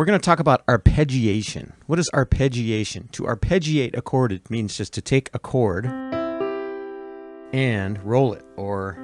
We're going to talk about arpeggiation. What is arpeggiation? To arpeggiate a chord, it means just to take a chord and roll it, or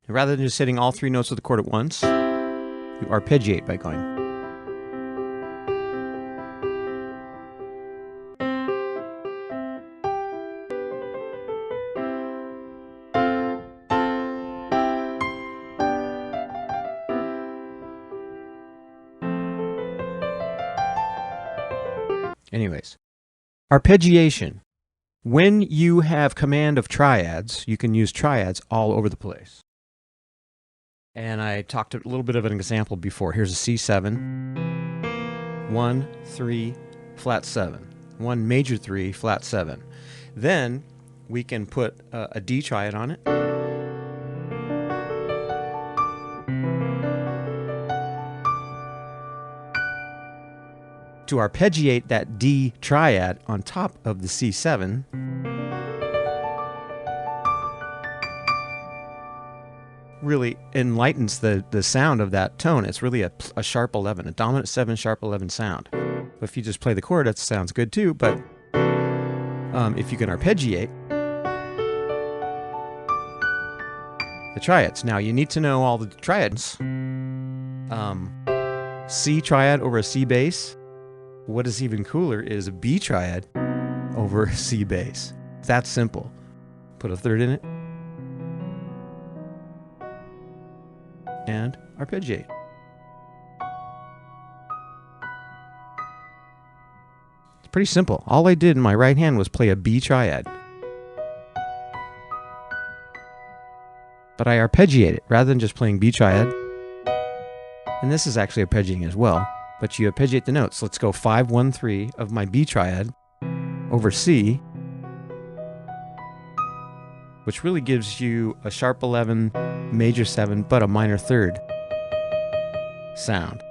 rather than just hitting all three notes of the chord at once, you arpeggiate by going. Anyways, arpeggiation. When you have command of triads, you can use triads all over the place. And I talked a little bit of an example before. Here's a C7, 1, 3, flat 7, 1 major 3, flat 7. Then we can put a D triad on it. To arpeggiate that D triad on top of the C7, really enlightens the sound of that tone. It's really a sharp 11, a dominant 7, sharp 11 sound. If you just play the chord, that sounds good too, but if you can arpeggiate the triads. Now you need to know all the triads. C triad over a C bass. What is even cooler is a B triad over a C bass. It's that simple. Put a third in it and arpeggiate. It's pretty simple. All I did in my right hand was play a B triad. But I arpeggiate it rather than just playing B triad. And this is actually arpeggiating as well. But you arpeggiate the notes. Let's go 5, 1, 3 of my B triad over C, which really gives you a sharp 11, major 7, but a minor 3rd sound.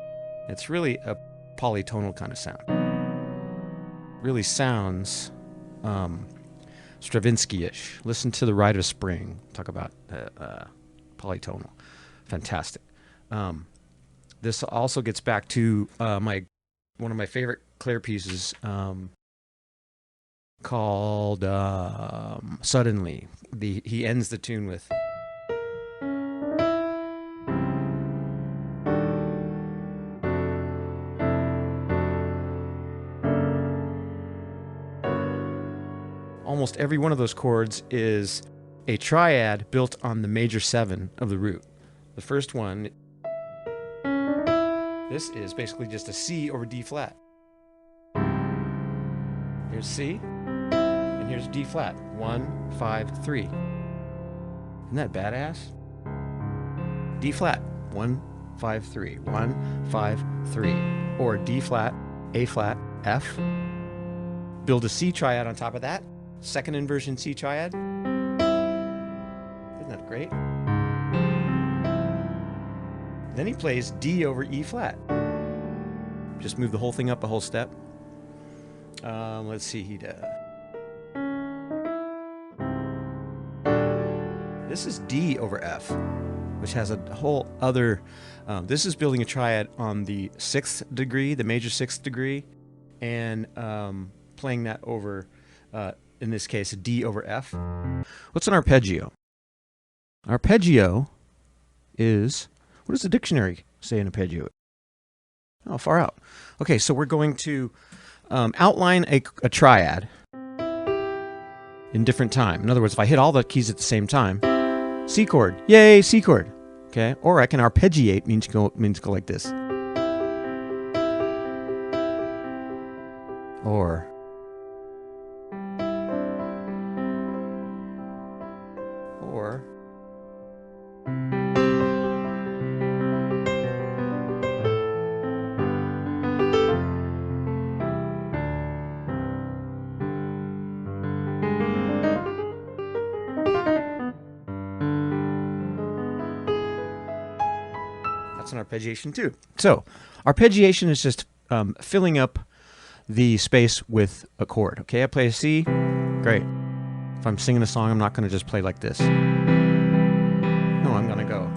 It's really a polytonal kind of sound. Really sounds Stravinsky-ish. Listen to The Rite of Spring. Talk about polytonal. Fantastic. This also gets back to one of my favorite Clare pieces called Suddenly. He ends the tune with almost every one of those chords is a triad built on the major 7 of the root. The first one, this is basically just a C over D flat. Here's C, and here's D flat. 1, 5, 3. Isn't that badass? D flat. 1, 5, 3. 1, 5, 3. Or D flat, A flat, F. Build a C triad on top of that. Second inversion C triad. Isn't that great? Then he plays D over E flat. Just move the whole thing up a whole step. Let's see, he does. This is D over F, which has a whole other. This is building a triad on the 6th degree, the major 6th degree, and playing that over, in this case, a D over F. What's an arpeggio? Arpeggio is. What does the dictionary say in arpeggio? Oh, far out. Okay, so we're going to outline a triad in different time. In other words, if I hit all the keys at the same time, C chord, yay, C chord. Okay, or I can arpeggiate, means go like this. Or that's an arpeggiation too. So arpeggiation is just filling up the space with a chord. Okay, I play a C, great. If I'm singing a song, I'm not going to just play like this. No, I'm going to go.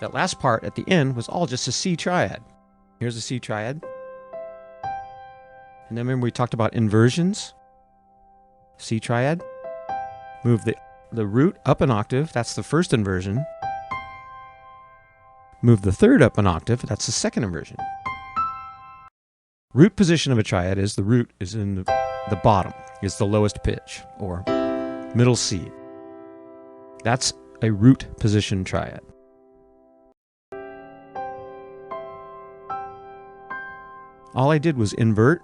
That last part at the end was all just a C triad. Here's a C triad. And then remember we talked about inversions. C triad. Move the root up an octave. That's the first inversion. Move the third up an octave. That's the second inversion. Root position of a triad is the root is in the bottom. Is the lowest pitch, or middle C. That's a root position triad. All I did was invert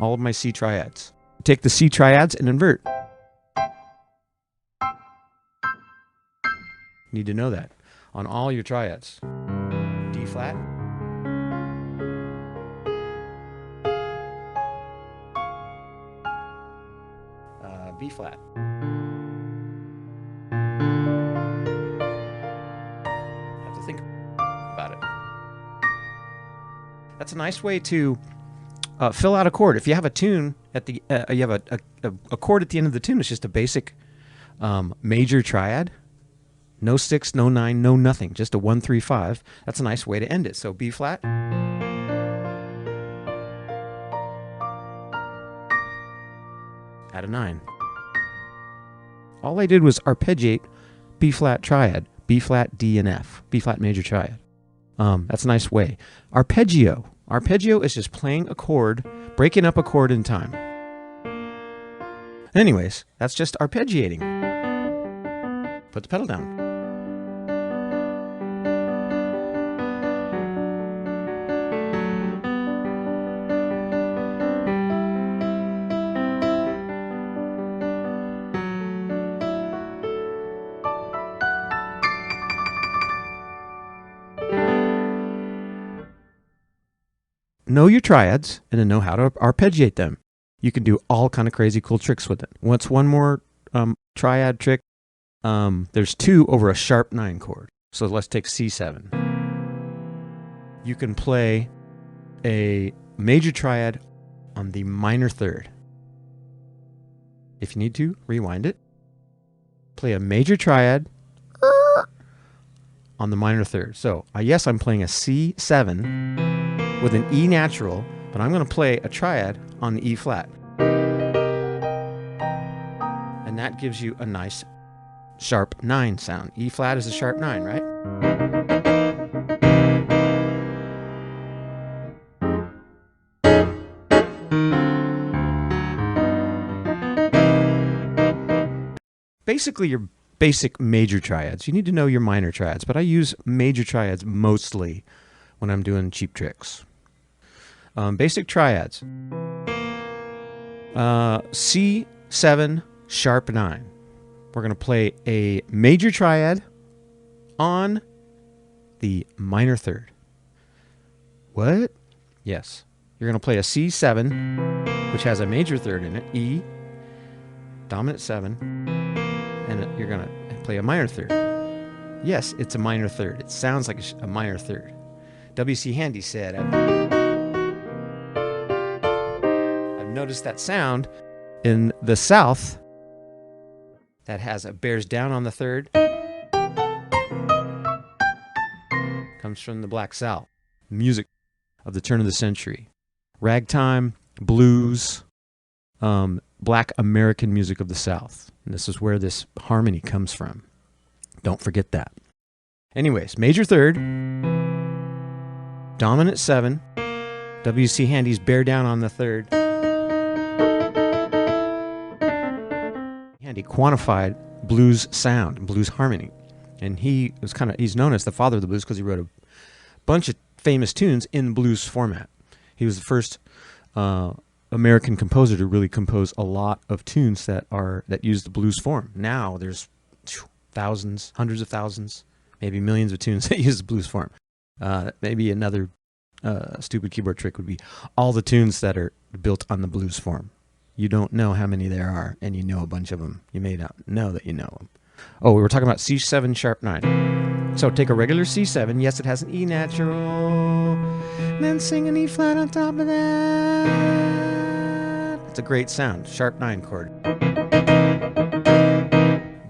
all of my C triads. Take the C triads and invert. Need to know that on all your triads. D flat. B flat. Have to think about it. That's a nice way to fill out a chord. If you have a tune at the, you have a chord at the end of the tune. It's just a basic major triad. No 6, no 9, no nothing. Just a 1, 3, 5. That's a nice way to end it. So B flat. Add a 9. All I did was arpeggiate B flat triad, B flat, D, and F. B flat major triad. That's a nice way. Arpeggio. Arpeggio is just playing a chord, breaking up a chord in time. Anyways, that's just arpeggiating. Put the pedal down. Know your triads and then know how to arpeggiate them. You can do all kind of crazy cool tricks with it. What's one more triad trick? There's 2 over a sharp 9 chord. So let's take C7. You can play a major triad on the minor third. If you need to, rewind it. Play a major triad on the minor third. So yes, I'm playing a C7 with an E natural, but I'm going to play a triad on the E flat. And that gives you a nice sharp 9 sound. E flat is a sharp 9, right? Basically, your basic major triads. You need to know your minor triads, but I use major triads mostly when I'm doing cheap tricks. Basic triads. C7, sharp 9. We're going to play a major triad on the minor third. What? Yes. You're going to play a C7, which has a major third in it, E, dominant 7, and you're going to play a minor third. Yes, it's a minor third. It sounds like a minor third. W.C. Handy said, I've noticed that sound in the South that has a bears down on the third. Comes from the Black South. Music of the turn of the century. Ragtime, blues, black American music of the South. And this is where this harmony comes from. Don't forget that. Anyways, major third, dominant 7, W.C. Handy's bear down on the third. Handy quantified blues sound, blues harmony. And he was he's known as the father of the blues because he wrote a bunch of famous tunes in blues format. He was the first American composer to really compose a lot of tunes that use the blues form. Now there's thousands, hundreds of thousands, maybe millions of tunes that use the blues form. Maybe another stupid keyboard trick would be all the tunes that are built on the blues form. You don't know how many there are, and you know a bunch of them. You may not know that you know them. Oh, we were talking about C7 sharp 9. So take a regular C7. Yes, it has an E natural. And then sing an E flat on top of that. It's a great sound. Sharp 9 chord.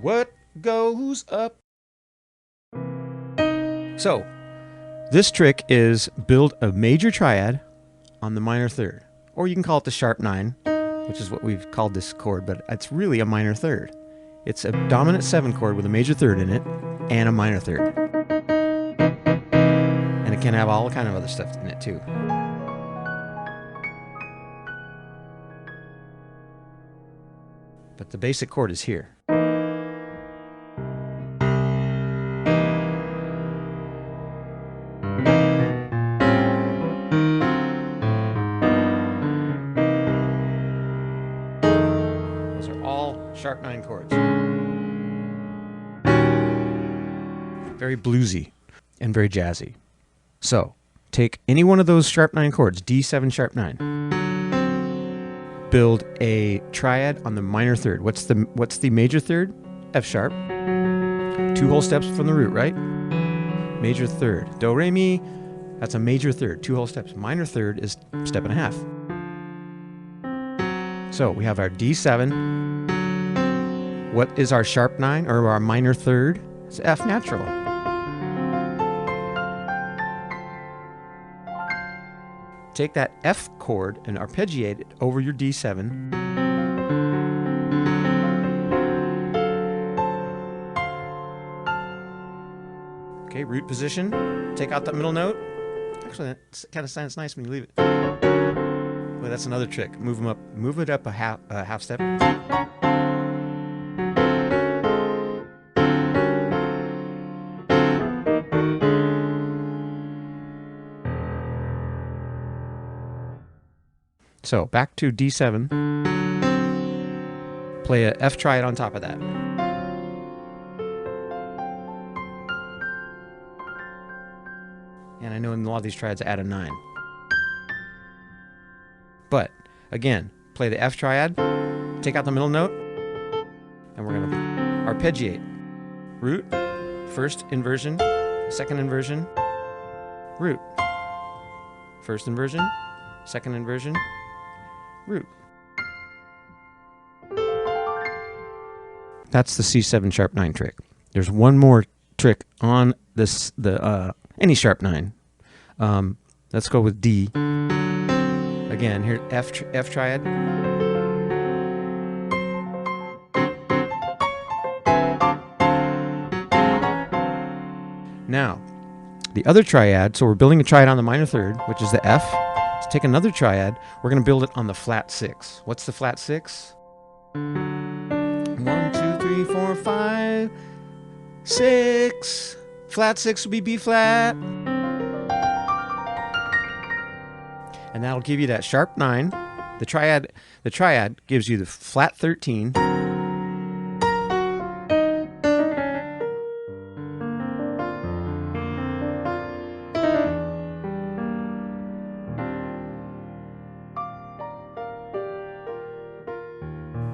What goes up? So, this trick is build a major triad on the minor third. Or you can call it the sharp 9, which is what we've called this chord, but it's really a minor third. It's a dominant 7 chord with a major third in it and a minor third. And it can have all kind of other stuff in it too. But the basic chord is here. Those are all sharp 9 chords. Very bluesy and very jazzy. So, take any one of those sharp 9 chords, D7 sharp 9. Build a triad on the minor third. What's the major third? F sharp. 2 whole steps from the root, right? Major third. Do, re, mi. That's a major third. 2 whole steps. Minor third is step and a half. So we have our D7. What is our sharp 9 or our minor third? It's F natural. Take that F chord and arpeggiate it over your D7. Okay, root position. Take out that middle note. Actually, that kind of sounds nice when you leave it. Well, that's another trick. Move them up. Move it up a half step. So back to D7, play a F triad on top of that. And I know in a lot of these triads add a 9. But again, play the F triad, take out the middle note, and we're going to arpeggiate. Root, first inversion, second inversion, root. First inversion, second inversion, root. That's the C7 sharp 9 trick. There's one more trick on this any sharp 9. Let's go with D. Again, here F triad. Now, the other triad, so we're building a triad on the minor third, which is the F. Let's take another triad. We're going to build it on the flat 6. What's the flat 6? 1, 2, 3, 4, 5, 6. Flat 6 would be B flat. And that'll give you that sharp 9. The triad gives you the flat 13.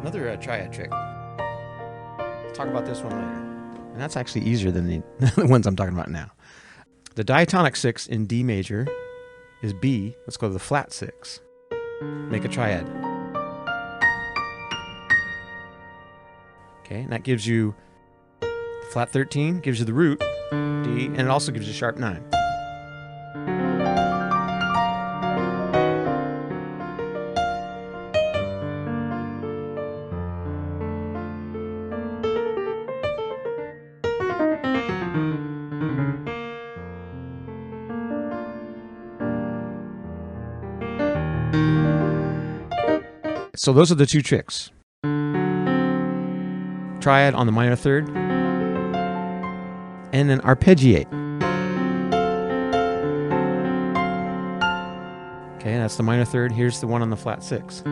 Another triad trick. We'll talk about this one later. And that's actually easier than the ones I'm talking about now. The diatonic 6 in D major is B. Let's go to the flat 6. Make a triad. Okay, and that gives you flat 13, gives you the root, D, and it also gives you sharp 9. So those are the two tricks. Triad on the minor third, and then arpeggiate. Okay, that's the minor third. Here's the one on the flat 6.